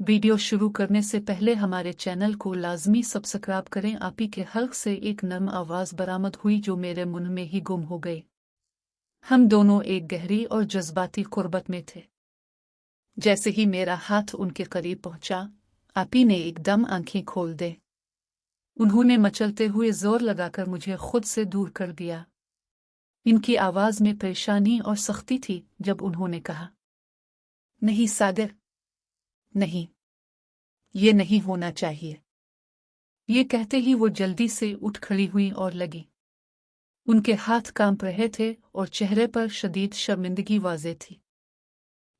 Video शुरू करने से पहले हमारे चैनल को लाजमी सब्सक्राइब करें। आप ही के हल्क से एक नर्म आवाज़ बरामद हुई जो मेरे मुंह में ही गुम हो गई। हम दोनों एक गहरी और जज्बाती कुर्बत में थे। जैसे ही मेरा हाथ उनके करीब पहुंचा, आपी ने एकदम आंखें खोल दे। उन्होंने मचलते हुए जोर लगाकर मुझे खुद से दूर कर दिया। इनकी आवाज़ में परेशानी और सख्ती थी जब उन्होंने कहा, नहीं सागर, नहीं, ये नहीं होना चाहिए। ये कहते ही वो जल्दी से उठ खड़ी हुई और लगी। उनके हाथ कांप रहे थे और चेहरे पर शदीद शर्मिंदगी वाज़ेह थी।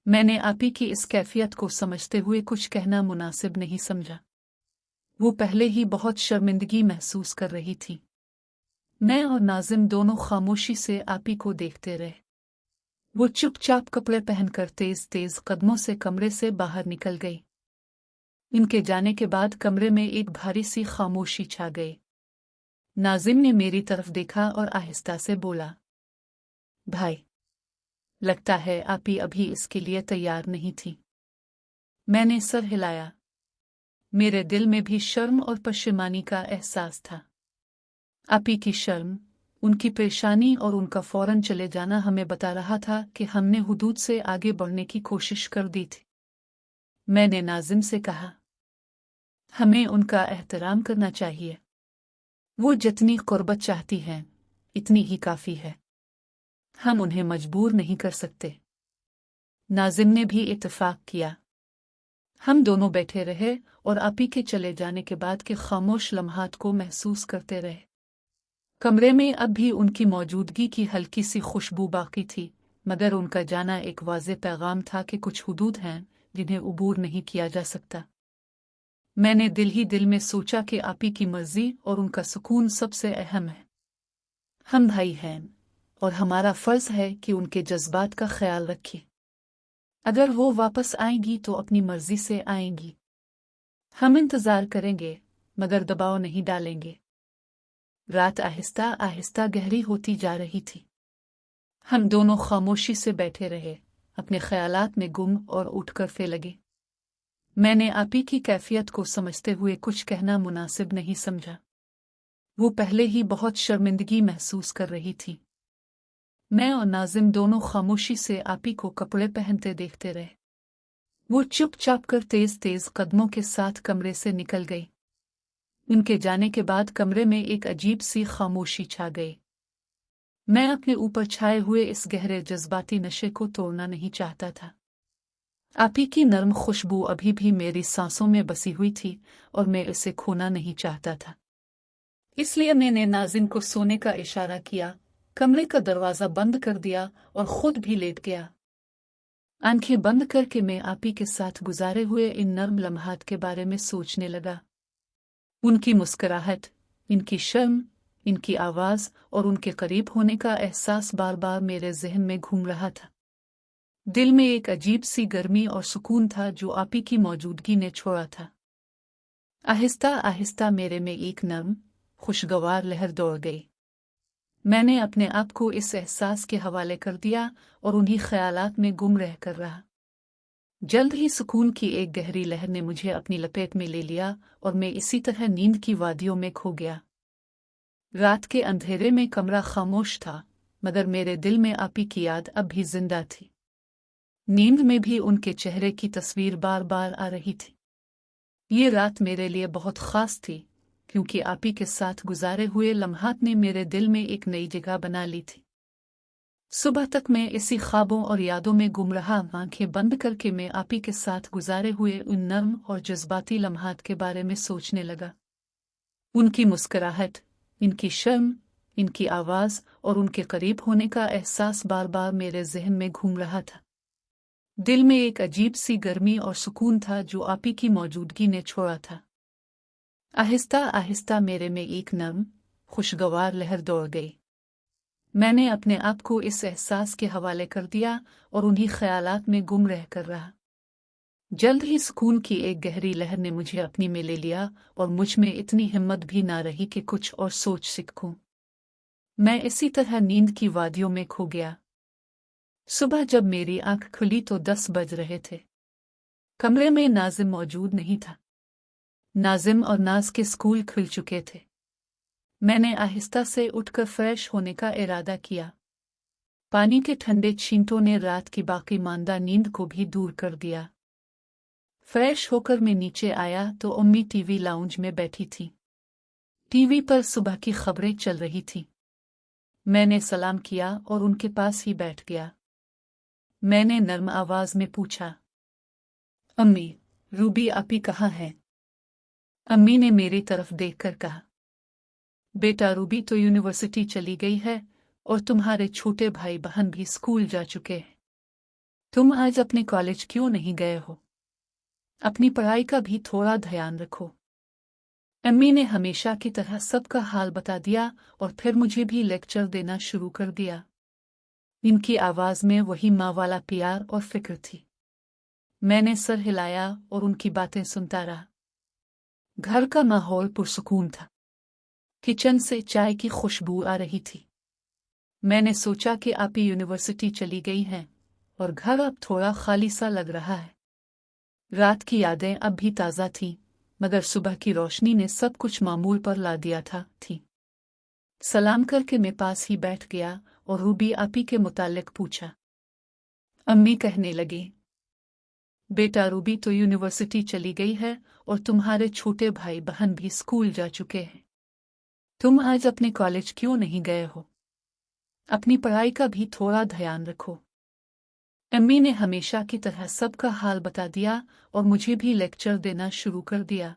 मैंने आपी की इस कैफियत को समझते हुए कुछ कहना मुनासिब नहीं समझा। वो पहले ही बहुत शर्मिंदगी महसूस कर रही थी। मैं और नाजिम दोनों खामोशी से आपी को देखते रहे। वो चुपचाप कपड़े पहनकर तेज तेज कदमों से कमरे से बाहर निकल गई। इनके जाने के बाद कमरे में एक भारी सी खामोशी छा गई। नाजिम ने मेरी तरफ देखा और आहिस्ता से बोला, भाई, लगता है आपी अभी इसके लिए तैयार नहीं थी। मैंने सर हिलाया। मेरे दिल में भी शर्म और पशेमानी का एहसास था। आपी की शर्म, उनकी परेशानी और उनका फौरन चले जाना हमें बता रहा था कि हमने हुदूद से आगे बढ़ने की कोशिश कर दी थी। मैंने नाजिम से कहा, हमें उनका एहतराम करना चाहिए। वो जितनी कुर्बत चाहती हैं, इतनी ही काफ़ी है। हम उन्हें मजबूर नहीं कर सकते। नाजिम ने भी इत्तेफाक किया। हम दोनों बैठे रहे और आपी के चले जाने के बाद के खामोश लम्हात को महसूस करते रहे। कमरे में अब भी उनकी मौजूदगी की हल्की सी खुशबू बाकी थी, मगर उनका जाना एक वाज़ेह पैगाम था कि कुछ हुदूद हैं जिन्हें उबूर नहीं किया जा सकता। मैंने दिल ही दिल में सोचा कि आपी की मर्जी और उनका सुकून सबसे अहम है। हम भाई हैं और हमारा फ़र्ज़ है कि उनके जज्बात का ख्याल रखें। अगर वो वापस आएंगी तो अपनी मर्जी से आएंगी। हम इंतज़ार करेंगे मगर दबाव नहीं डालेंगे। रात आहिस्ता आहिस्ता गहरी होती जा रही थी। हम दोनों खामोशी से बैठे रहे, अपने ख्यालात में गुम और उठकर फे लगे। मैंने आपी की कैफियत को समझते हुए कुछ कहना मुनासिब नहीं समझा। वो पहले ही बहुत शर्मिंदगी महसूस कर रही थी। मैं और नाजिम दोनों खामोशी से आपी को कपड़े पहनते देखते रहे। वो चुपचाप कर तेज तेज कदमों के साथ कमरे से निकल गई। उनके जाने के बाद कमरे में एक अजीब सी खामोशी छा गई। मैं अपने ऊपर छाए हुए इस गहरे जज्बाती नशे को तोड़ना नहीं चाहता था। आपी की नर्म खुशबू अभी भी मेरी सांसों में बसी हुई थी और मैं इसे खोना नहीं चाहता था। इसलिए मैंने नाजिम को सोने का इशारा किया, कमरे का दरवाज़ा बंद कर दिया और खुद भी लेट गया। आंखें बंद करके मैं आपी के साथ गुजारे हुए इन नर्म लम्हात के बारे में सोचने लगा। उनकी मुस्कुराहट, इनकी शर्म, इनकी आवाज़ और उनके करीब होने का एहसास बार बार मेरे जहन में घूम रहा था। दिल में एक अजीब सी गर्मी और सुकून था जो आपी की मौजूदगी ने छोड़ा था। आहिस्ता आहिस्ता मेरे में एक नर्म, खुशगवार लहर दौड़ गई। मैंने अपने आप को इस एहसास के हवाले कर दिया और उन्हीं ख्यालात में गुम रह कर रहा। जल्द ही सुकून की एक गहरी लहर ने मुझे अपनी लपेट में ले लिया और मैं इसी तरह नींद की वादियों में खो गया। रात के अंधेरे में कमरा खामोश था, मगर मेरे दिल में आपी की याद अब भी जिंदा थी। नींद में भी उनके चेहरे की तस्वीर बार बार आ रही थी। ये रात मेरे लिए बहुत खास थी, क्योंकि आपी के साथ गुजारे हुए लम्हात ने मेरे दिल में एक नई जगह बना ली थी। सुबह तक मैं इसी ख्वाबों और यादों में गुम रहा। आंखें बंद करके मैं आपी के साथ गुजारे हुए उन नर्म और जज्बाती लम्हात के बारे में सोचने लगा। उनकी मुस्कुराहट, इनकी शर्म, इनकी आवाज़ और उनके करीब होने का एहसास बार बार मेरे जहन में घूम रहा था। दिल में एक अजीब सी गर्मी और सुकून था जो आपी की मौजूदगी ने छोड़ा था। आहिस्ता आहिस्ता मेरे में एक नर्म, खुशगवार लहर दौड़ गई। मैंने अपने आप को इस एहसास के हवाले कर दिया और उन्हीं ख्यालात में गुम रह कर रहा। जल्द ही सुकून की एक गहरी लहर ने मुझे अपनी में ले लिया और मुझ में इतनी हिम्मत भी ना रही कि कुछ और सोच सकूं। मैं इसी तरह नींद की वादियों में खो गया। सुबह जब मेरी आंख खुली तो 10 बज रहे थे। कमरे में नाजिम मौजूद नहीं था। नाजिम और नाज के स्कूल खुल चुके थे। मैंने आहिस्ता से उठकर फ्रेश होने का इरादा किया। पानी के ठंडे छींटों ने रात की बाकी मांदा नींद को भी दूर कर दिया। फ्रेश होकर मैं नीचे आया तो अम्मी टीवी लाउंज में बैठी थी। टीवी पर सुबह की खबरें चल रही थी। मैंने सलाम किया और उनके पास ही बैठ गया। मैंने नर्म आवाज में पूछा, अम्मी, रूबी आपी कहाँ है? अम्मी ने मेरी तरफ देखकर कहा, बेटा, रूबी तो यूनिवर्सिटी चली गई है और तुम्हारे छोटे भाई बहन भी स्कूल जा चुके हैं। तुम आज अपने कॉलेज क्यों नहीं गए हो? अपनी पढ़ाई का भी थोड़ा ध्यान रखो। अम्मी ने हमेशा की तरह सबका हाल बता दिया और फिर मुझे भी लेक्चर देना शुरू कर दिया। इनकी आवाज में वही माँ वाला प्यार और फिक्र थी। मैंने सर हिलाया और उनकी बातें सुनता रहा। घर का माहौल पुरसुकून था। किचन से चाय की खुशबू आ रही थी। मैंने सोचा कि आपी यूनिवर्सिटी चली गई हैं और घर अब थोड़ा खाली सा लग रहा है। रात की यादें अब भी ताज़ा थीं, मगर सुबह की रोशनी ने सब कुछ मामूल पर ला दिया थी। सलाम करके मैं पास ही बैठ गया और रूबी आपी के मुतालिक पूछा। अम्मी कहने लगी, बेटा, रूबी तो यूनिवर्सिटी चली गई है और तुम्हारे छोटे भाई बहन भी स्कूल जा चुके हैं। तुम आज अपने कॉलेज क्यों नहीं गए हो? अपनी पढ़ाई का भी थोड़ा ध्यान रखो। अम्मी ने हमेशा की तरह सबका हाल बता दिया और मुझे भी लेक्चर देना शुरू कर दिया।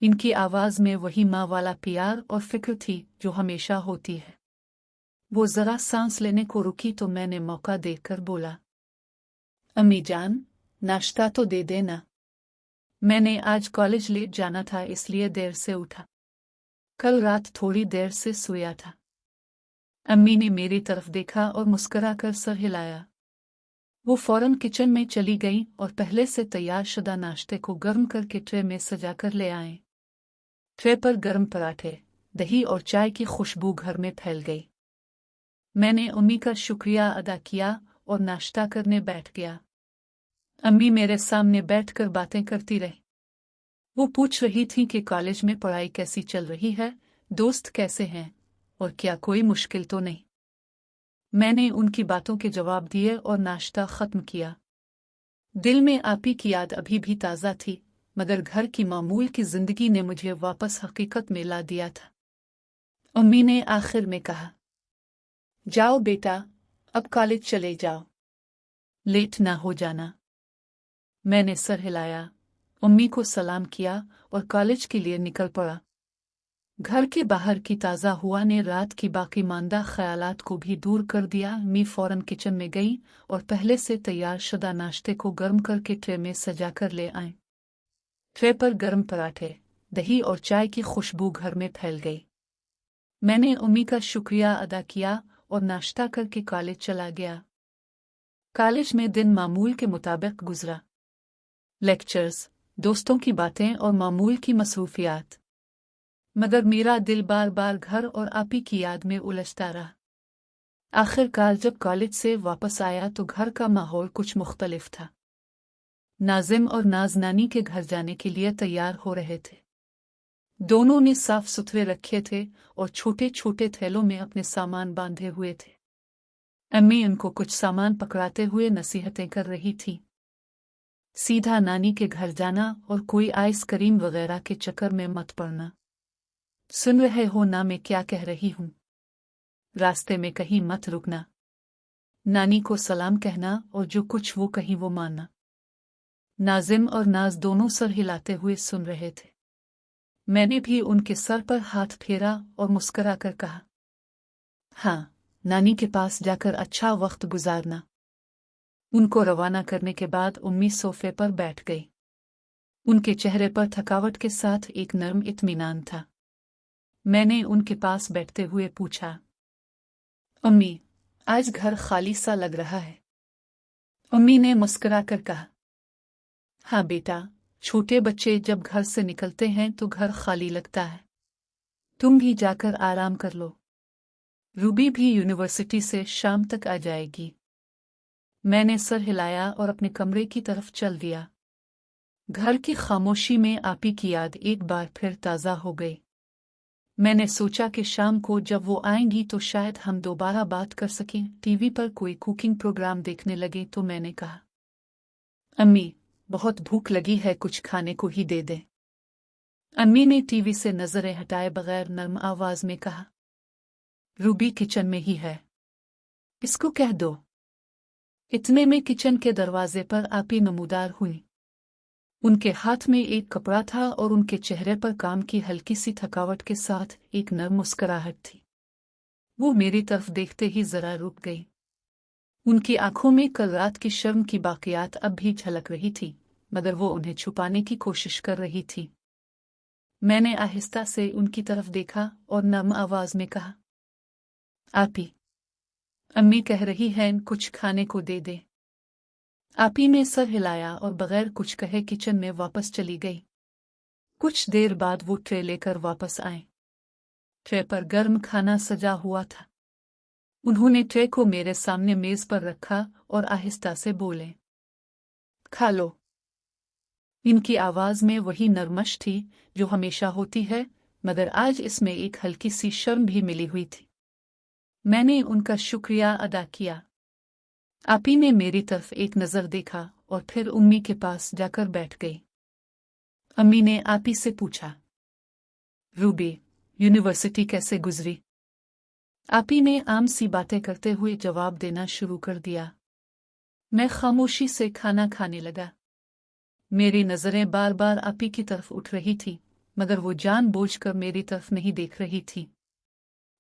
इनकी आवाज में वही माँ वाला प्यार और फिक्र थी जो हमेशा होती है। वो जरा सांस लेने को रुकी तो मैंने मौका देकर बोला, अम्मी जान, नाश्ता तो दे देना। मैंने आज कॉलेज लेट जाना था इसलिए देर से उठा। कल रात थोड़ी देर से सोया था। अम्मी ने मेरी तरफ देखा और मुस्कुराकर सर हिलाया। वो फौरन किचन में चली गईं और पहले से तैयार शुदा नाश्ते को गर्म करके ट्रे में सजाकर ले आए। ट्रे पर गर्म पराठे, दही और चाय की खुशबू घर में फैल गई। मैंने अम्मी का शुक्रिया अदा किया और नाश्ता करने बैठ गया। अम्मी मेरे सामने बैठकर बातें करती रही। वो पूछ रही थी कि कॉलेज में पढ़ाई कैसी चल रही है, दोस्त कैसे हैं और क्या कोई मुश्किल तो नहीं। मैंने उनकी बातों के जवाब दिए और नाश्ता खत्म किया। दिल में आपी की याद अभी भी ताज़ा थी, मगर घर की मामूल की जिंदगी ने मुझे वापस हकीकत में ला दिया था। अम्मी ने आखिर में कहा, जाओ बेटा, अब कॉलेज चले जाओ, लेट ना हो जाना। मैंने सर हिलाया, अम्मी को सलाम किया और कॉलेज के लिए निकल पड़ा। घर के बाहर की ताज़ा हवा ने रात की बाकी मांदा ख्यालात को भी दूर कर दिया। मी फौरन किचन में गई और पहले से तैयार शुदा नाश्ते को गर्म करके ट्रे में सजा कर ले आए। ट्रे पर गर्म पराठे, दही और चाय की खुशबू घर में फैल गई। मैंने अम्मी का शुक्रिया अदा किया और नाश्ता करके कॉलेज चला गया। कॉलेज में दिन मामूल के मुताबिक गुजरा। लेक्चर्स, दोस्तों की बातें और मामूल की मसरूफियात, मगर मेरा दिल बार बार घर और आपी की याद में उलझता रहा। आखिरकार जब कॉलेज से वापस आया तो घर का माहौल कुछ मुख्तलिफ था। नाजिम और नाज नानी के घर जाने के लिए तैयार हो रहे थे। दोनों ने साफ सुथरे रखे थे और छोटे छोटे थैलों में अपने सामान बांधे हुए थे। अम्मी उनको कुछ सामान पकड़ाते हुए नसीहतें कर रही थी। सीधा नानी के घर जाना और कोई आइसक्रीम वगैरह के चक्कर में मत पड़ना। सुन रहे हो ना मैं क्या कह रही हूँ? रास्ते में कहीं मत रुकना। नानी को सलाम कहना और जो कुछ वो कहीं वो मानना। नाजिम और नाज दोनों सर हिलाते हुए सुन रहे थे। मैंने भी उनके सर पर हाथ फेरा और मुस्कुरा कर कहा, हाँ, नानी के पास जाकर अच्छा वक्त गुजारना। उनको रवाना करने के बाद उम्मी सोफे पर बैठ गई। उनके चेहरे पर थकावट के साथ एक नर्म इत्मीनान था। मैंने उनके पास बैठते हुए पूछा, अम्मी, आज घर खाली सा लग रहा है। अम्मी ने मुस्कुरा कर कहा, हाँ बेटा, छोटे बच्चे जब घर से निकलते हैं तो घर खाली लगता है। तुम भी जाकर आराम कर लो। रूबी भी यूनिवर्सिटी से शाम तक आ जाएगी। मैंने सर हिलाया और अपने कमरे की तरफ चल दिया। घर की खामोशी में आपी की याद एक बार फिर ताज़ा हो गई। मैंने सोचा कि शाम को जब वो आएंगी तो शायद हम दोबारा बात कर सकें। टीवी पर कोई कुकिंग प्रोग्राम देखने लगे तो मैंने कहा, अम्मी, बहुत भूख लगी है, कुछ खाने को ही दे दे। अम्मी ने टीवी से नजरें हटाए बगैर नर्म आवाज में कहा, रूबी किचन में ही है, इसको कह दो। इतने में किचन के दरवाजे पर आपी नमूदार हुई। उनके हाथ में एक कपड़ा था और उनके चेहरे पर काम की हल्की सी थकावट के साथ एक नर्म मुस्कुराहट थी। वो मेरी तरफ देखते ही जरा रुक गई। उनकी आंखों में कल रात की शर्म की बाकियात अब भी झलक रही थी, मगर वो उन्हें छुपाने की कोशिश कर रही थी। मैंने आहिस्ता से उनकी तरफ देखा और नर्म आवाज में कहा, आपी, अम्मी कह रही हैं कुछ खाने को दे दे। आपी ने सर हिलाया और बगैर कुछ कहे किचन में वापस चली गई। कुछ देर बाद वो ट्रे लेकर वापस आए। ट्रे पर गर्म खाना सजा हुआ था। उन्होंने ट्रे को मेरे सामने मेज पर रखा और आहिस्ता से बोले, खा लो। इनकी आवाज में वही नरमश थी जो हमेशा होती है, मगर आज इसमें एक हल्की सी शर्म भी मिली हुई थी। मैंने उनका शुक्रिया अदा किया। आपी ने मेरी तरफ एक नजर देखा और फिर उम्मी के पास जाकर बैठ गई। अम्मी ने आपी से पूछा, रूबी, यूनिवर्सिटी कैसे गुजरी? आपी ने आम सी बातें करते हुए जवाब देना शुरू कर दिया। मैं खामोशी से खाना खाने लगा। मेरी नजरें बार बार आपी की तरफ उठ रही थी, मगर वो जानबूझकर मेरी तरफ नहीं देख रही थी।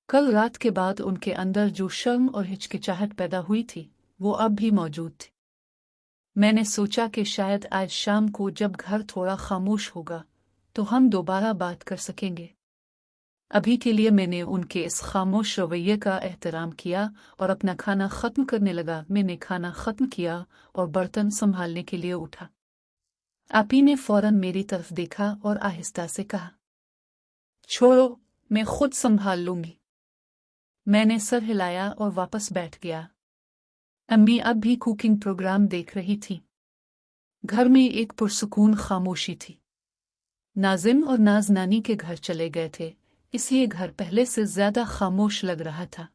कल रात के बाद उनके अंदर जो शर्म और हिचकिचाहट पैदा हुई थी, वो अब भी मौजूद थी। मैंने सोचा कि शायद आज शाम को जब घर थोड़ा खामोश होगा तो हम दोबारा बात कर सकेंगे। अभी के लिए मैंने उनके इस खामोश रवैये का एहतराम किया और अपना खाना खत्म करने लगा। मैंने खाना खत्म किया और बर्तन संभालने के लिए उठा। आपी ने फौरन मेरी तरफ देखा और आहिस्ता से कहा, छोड़ो, मैं खुद संभाल लूंगी। मैंने सर हिलाया और वापस बैठ गया। अम्मी अब भी कुकिंग प्रोग्राम देख रही थी। घर में एक पुरसुकून खामोशी थी। नाज़िम और नाज नानी के घर चले गए थे, इसलिए घर पहले से ज्यादा खामोश लग रहा था।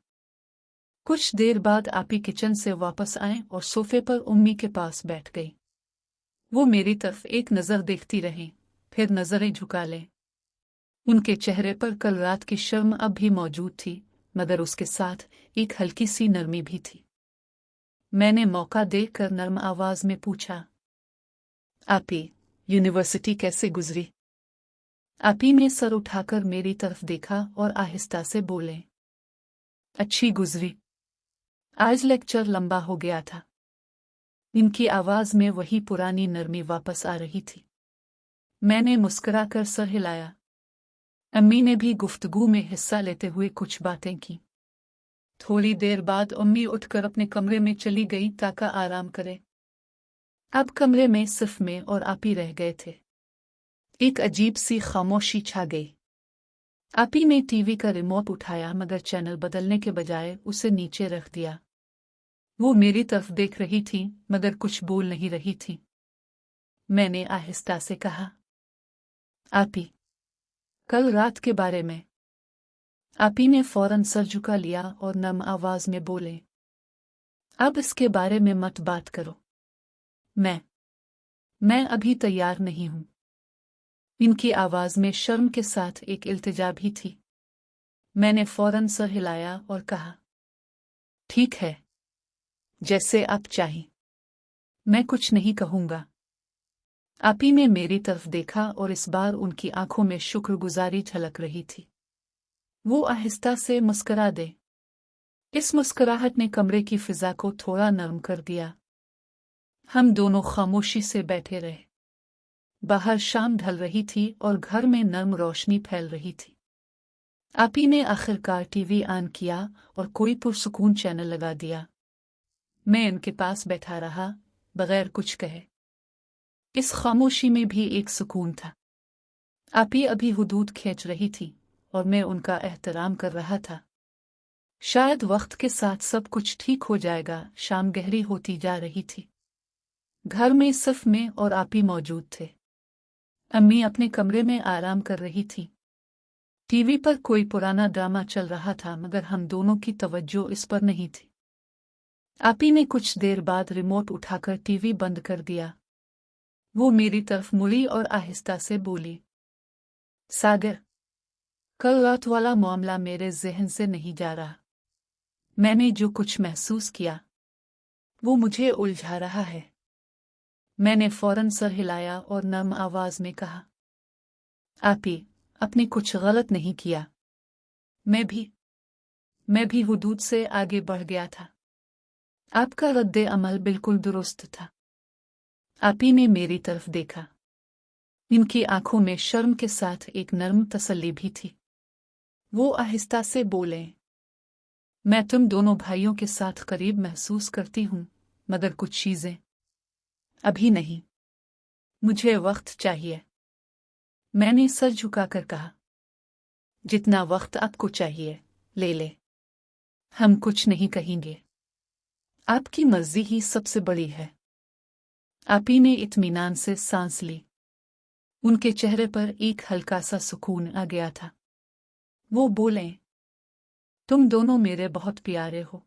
कुछ देर बाद आपी किचन से वापस आए और सोफे पर उम्मी के पास बैठ गई। वो मेरी तरफ एक नजर देखती रहीं, फिर नजरें झुका लें। उनके चेहरे पर कल रात की शर्म अब भी मौजूद थी, मगर उसके साथ एक हल्की सी नरमी भी थी। मैंने मौका देखकर नर्म आवाज में पूछा, आपी, यूनिवर्सिटी कैसे गुजरी? आपी ने सर उठाकर मेरी तरफ देखा और आहिस्ता से बोले, अच्छी गुजरी। आज लेक्चर लंबा हो गया था। इनकी आवाज में वही पुरानी नरमी वापस आ रही थी। मैंने मुस्कुराकर सर हिलाया। अम्मी ने भी गुफ्तगू में हिस्सा लेते हुए कुछ बातें की। थोड़ी देर बाद अम्मी उठकर अपने कमरे में चली गई ताकि आराम करे। अब कमरे में सिर्फ मैं और आपी रह गए थे। एक अजीब सी खामोशी छा गई। आपी ने टीवी का रिमोट उठाया, मगर चैनल बदलने के बजाय उसे नीचे रख दिया। वो मेरी तरफ देख रही थी, मगर कुछ बोल नहीं रही थी। मैंने आहिस्ता से कहा, आपी, कल रात के बारे में। आपी ने फौरन सर झुका लिया और नम आवाज में बोले, अब इसके बारे में मत बात करो। मैं अभी तैयार नहीं हूं। इनकी आवाज में शर्म के साथ एक इल्तिजा भी थी। मैंने फौरन सर हिलाया और कहा, ठीक है, जैसे आप चाहें। मैं कुछ नहीं कहूंगा। आपी ने मेरी तरफ देखा और इस बार उनकी आंखों में शुक्रगुजारी झलक रही थी। वो आहिस्ता से मुस्कुरा दे। इस मुस्कुराहट ने कमरे की फिजा को थोड़ा नरम कर दिया। हम दोनों खामोशी से बैठे रहे। बाहर शाम ढल रही थी और घर में नर्म रोशनी फैल रही थी। आपी ने आखिरकार टीवी ऑन किया और कोई पुरसुकून चैनल लगा दिया। मैं इनके पास बैठा रहा, बगैर कुछ कहे। इस खामोशी में भी एक सुकून था। आपी अभी हुदूद खींच रही थी और मैं उनका एहतराम कर रहा था। शायद वक्त के साथ सब कुछ ठीक हो जाएगा। शाम गहरी होती जा रही थी। घर में सिर्फ मैं और आपी मौजूद थे। अम्मी अपने कमरे में आराम कर रही थी। टीवी पर कोई पुराना ड्रामा चल रहा था मगर हम दोनों की तवज्जो इस पर नहीं थी। आपी ने कुछ देर बाद रिमोट उठाकर टीवी बंद कर दिया। वो मेरी तरफ मुड़ी और आहिस्ता से बोली, सागर, कल रात वाला मामला मेरे ज़हन से नहीं जा रहा। मैंने जो कुछ महसूस किया वो मुझे उलझा रहा है। मैंने फौरन सर हिलाया और नर्म आवाज में कहा, आपी, आपने कुछ गलत नहीं किया। मैं भी हुदूद से आगे बढ़ गया था। आपका रद्दे अमल बिल्कुल दुरुस्त था। आपी ने मेरी तरफ देखा। इनकी आंखों में शर्म के साथ एक नर्म तसल्ली भी थी। वो आहिस्ता से बोले, मैं तुम दोनों भाइयों के साथ करीब महसूस करती हूं, मगर कुछ चीजें अभी नहीं। मुझे वक्त चाहिए। मैंने सर झुकाकर कहा, जितना वक्त आपको चाहिए ले ले। हम कुछ नहीं कहेंगे। आपकी मर्जी ही सबसे बड़ी है। आपी ने इत्मीनान से सांस ली। उनके चेहरे पर एक हल्का सा सुकून आ गया था। वो बोले, तुम दोनों मेरे बहुत प्यारे हो।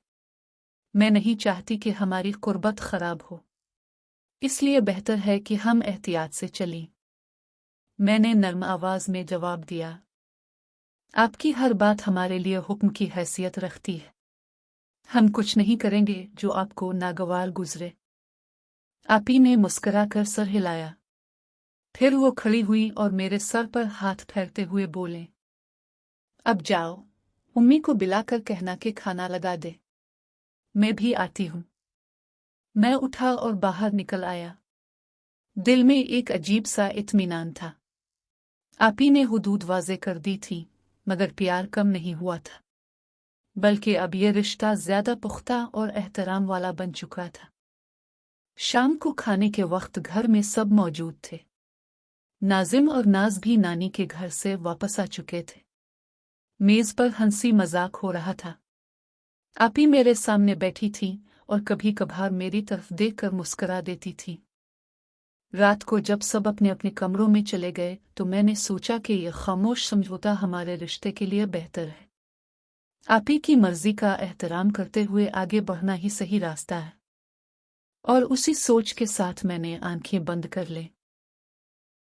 मैं नहीं चाहती कि हमारी कुर्बत खराब हो, इसलिए बेहतर है कि हम एहतियात से चलें। मैंने नर्म आवाज में जवाब दिया, आपकी हर बात हमारे लिए हुक्म की हैसियत रखती है। हम कुछ नहीं करेंगे जो आपको नागवार गुजरे। आपी ने मुस्कुराकर सर हिलाया। फिर वो खड़ी हुई और मेरे सर पर हाथ फेरते हुए बोले, अब जाओ, उम्मी को बुलाकर कहना कि खाना लगा दे। मैं भी आती हूँ। मैं उठा और बाहर निकल आया। दिल में एक अजीब सा इत्मीनान था। आपी ने हुदूद वाज़े कर दी थी, मगर प्यार कम नहीं हुआ था, बल्कि अब यह रिश्ता ज्यादा पुख्ता और एहतराम वाला बन चुका था। शाम को खाने के वक्त घर में सब मौजूद थे। नाजिम और नाज भी नानी के घर से वापस आ चुके थे। मेज पर हंसी मजाक हो रहा था। आपी मेरे सामने बैठी थी और कभी कभार मेरी तरफ देखकर मुस्कुरा देती थी। रात को जब सब अपने अपने कमरों में चले गए तो मैंने सोचा कि यह खामोश समझौता हमारे रिश्ते के लिए बेहतर है। आपी की मर्जी का एहतराम करते हुए आगे बढ़ना ही सही रास्ता है। और उसी सोच के साथ मैंने आंखें बंद कर ली।